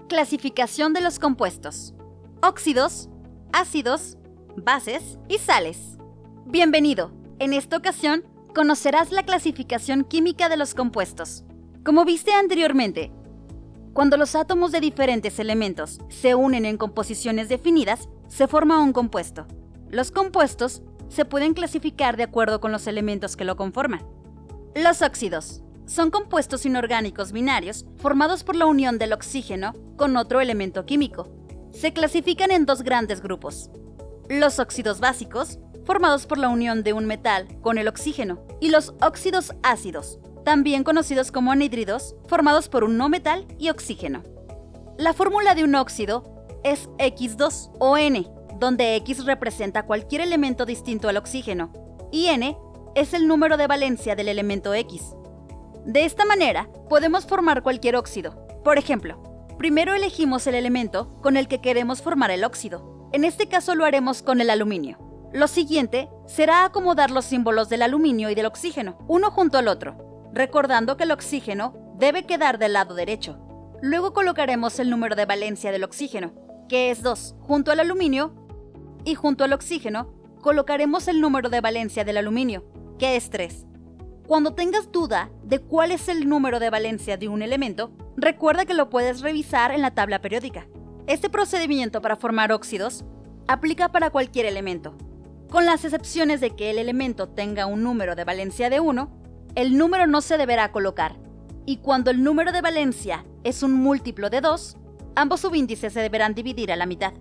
Clasificación de los compuestos: óxidos, ácidos, bases y sales. Bienvenido. En esta ocasión conocerás la clasificación química de los compuestos. Como viste anteriormente, cuando los átomos de diferentes elementos se unen en composiciones definidas, se forma un compuesto. Los compuestos se pueden clasificar de acuerdo con los elementos que lo conforman. Los óxidos son compuestos inorgánicos binarios formados por la unión del oxígeno con otro elemento químico. Se clasifican en dos grandes grupos: los óxidos básicos, formados por la unión de un metal con el oxígeno, y los óxidos ácidos, también conocidos como anhídridos, formados por un no metal y oxígeno. La fórmula de un óxido es X2 o N, donde X representa cualquier elemento distinto al oxígeno y N es el número de valencia del elemento X. De esta manera, podemos formar cualquier óxido. Por ejemplo, primero elegimos el elemento con el que queremos formar el óxido. En este caso lo haremos con el aluminio. Lo siguiente será acomodar los símbolos del aluminio y del oxígeno, uno junto al otro, recordando que el oxígeno debe quedar del lado derecho. Luego colocaremos el número de valencia del oxígeno, que es 2, junto al aluminio, y junto al oxígeno colocaremos el número de valencia del aluminio, que es 3. Cuando tengas duda de cuál es el número de valencia de un elemento, recuerda que lo puedes revisar en la tabla periódica. Este procedimiento para formar óxidos aplica para cualquier elemento, con las excepciones de que el elemento tenga un número de valencia de 1, el número no se deberá colocar, y cuando el número de valencia es un múltiplo de 2, ambos subíndices se deberán dividir a la mitad.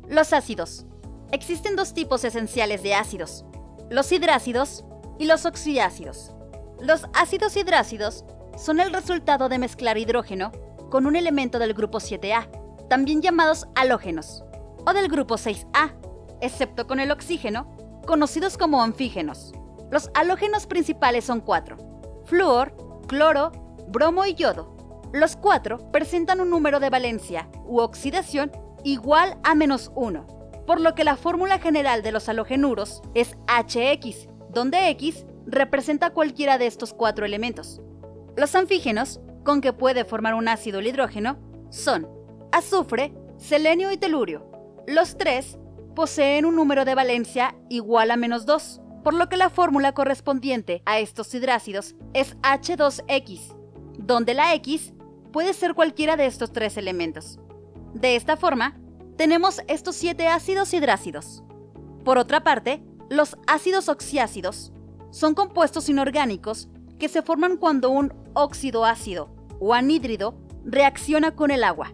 Los ácidos. Existen dos tipos esenciales de ácidos: los hidrácidos y los oxiácidos. Los ácidos hidrácidos son el resultado de mezclar hidrógeno con un elemento del grupo 7A, también llamados halógenos, o del grupo 6A, excepto con el oxígeno, conocidos como anfígenos. Los halógenos principales son 4: flúor, cloro, bromo y yodo. Los 4 presentan un número de valencia u oxidación igual a -1, por lo que la fórmula general de los halogenuros es HX, donde X representa cualquiera de estos 4 elementos. Los anfígenos, con que puede formar un ácido el hidrógeno, son azufre, selenio y telurio. Los 3 poseen un número de valencia igual a -2, por lo que la fórmula correspondiente a estos hidrácidos es H2X, donde la X puede ser cualquiera de estos 3 elementos. De esta forma, tenemos estos 7 ácidos hidrácidos. Por otra parte, los ácidos oxiácidos son compuestos inorgánicos que se forman cuando un óxido ácido o anhídrido reacciona con el agua.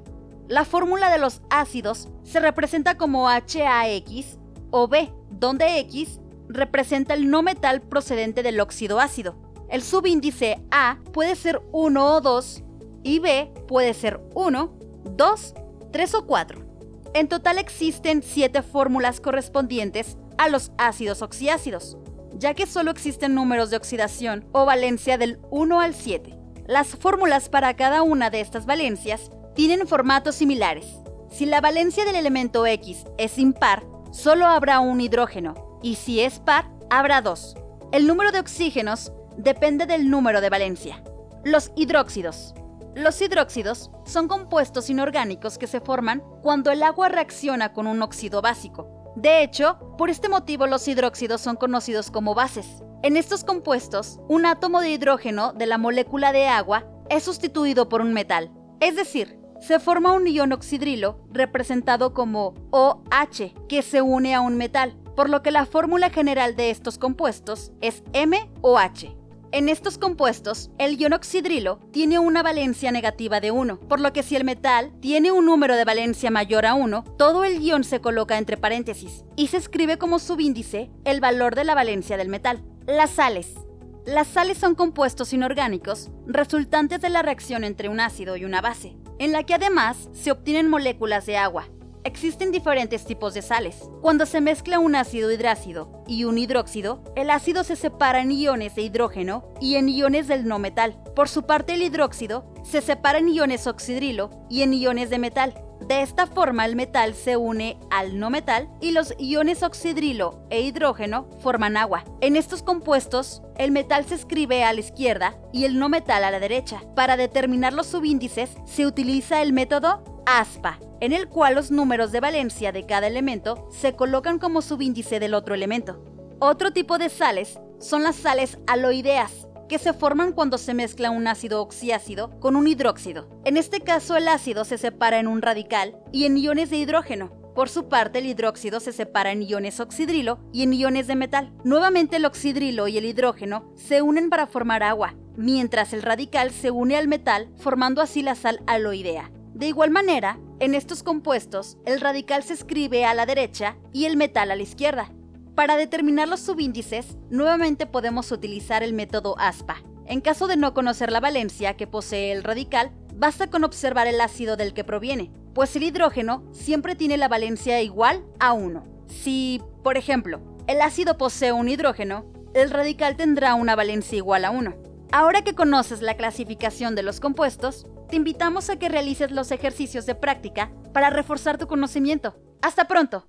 La fórmula de los ácidos se representa como HAX o B, donde X representa el no metal procedente del óxido ácido. El subíndice A puede ser 1 o 2 y B puede ser 1, 2, 3 o 4. En total existen 7 fórmulas correspondientes a los ácidos oxiácidos, ya que solo existen números de oxidación o valencia del 1 al 7. Las fórmulas para cada una de estas valencias tienen formatos similares. Si la valencia del elemento X es impar, solo habrá un hidrógeno, y si es par, habrá 2. El número de oxígenos depende del número de valencia. Los hidróxidos. Los hidróxidos son compuestos inorgánicos que se forman cuando el agua reacciona con un óxido básico. De hecho, por este motivo los hidróxidos son conocidos como bases. En estos compuestos, un átomo de hidrógeno de la molécula de agua es sustituido por un metal, es decir, se forma un ion oxidrilo representado como OH que se une a un metal, por lo que la fórmula general de estos compuestos es MOH. En estos compuestos, el ion oxidrilo tiene una valencia negativa de 1, por lo que si el metal tiene un número de valencia mayor a 1, todo el ion se coloca entre paréntesis y se escribe como subíndice el valor de la valencia del metal. Las sales. Las sales son compuestos inorgánicos resultantes de la reacción entre un ácido y una base, en la que además se obtienen moléculas de agua. Existen diferentes tipos de sales. Cuando se mezcla un ácido hidrácido y un hidróxido, el ácido se separa en iones de hidrógeno y en iones del no metal. Por su parte, el hidróxido se separa en iones oxidrilo y en iones de metal. De esta forma el metal se une al no metal y los iones oxidrilo e hidrógeno forman agua. En estos compuestos, el metal se escribe a la izquierda y el no metal a la derecha. Para determinar los subíndices se utiliza el método ASPA, en el cual los números de valencia de cada elemento se colocan como subíndice del otro elemento. Otro tipo de sales son las sales aloideas, que se forman cuando se mezcla un ácido oxiácido con un hidróxido. En este caso, el ácido se separa en un radical y en iones de hidrógeno. Por su parte, el hidróxido se separa en iones oxidrilo y en iones de metal. Nuevamente, el oxidrilo y el hidrógeno se unen para formar agua, mientras el radical se une al metal, formando así la sal aloidea. De igual manera, en estos compuestos, el radical se escribe a la derecha y el metal a la izquierda. Para determinar los subíndices, nuevamente podemos utilizar el método ASPA. En caso de no conocer la valencia que posee el radical, basta con observar el ácido del que proviene, pues el hidrógeno siempre tiene la valencia igual a 1. Si, por ejemplo, el ácido posee un hidrógeno, el radical tendrá una valencia igual a 1. Ahora que conoces la clasificación de los compuestos, te invitamos a que realices los ejercicios de práctica para reforzar tu conocimiento. ¡Hasta pronto!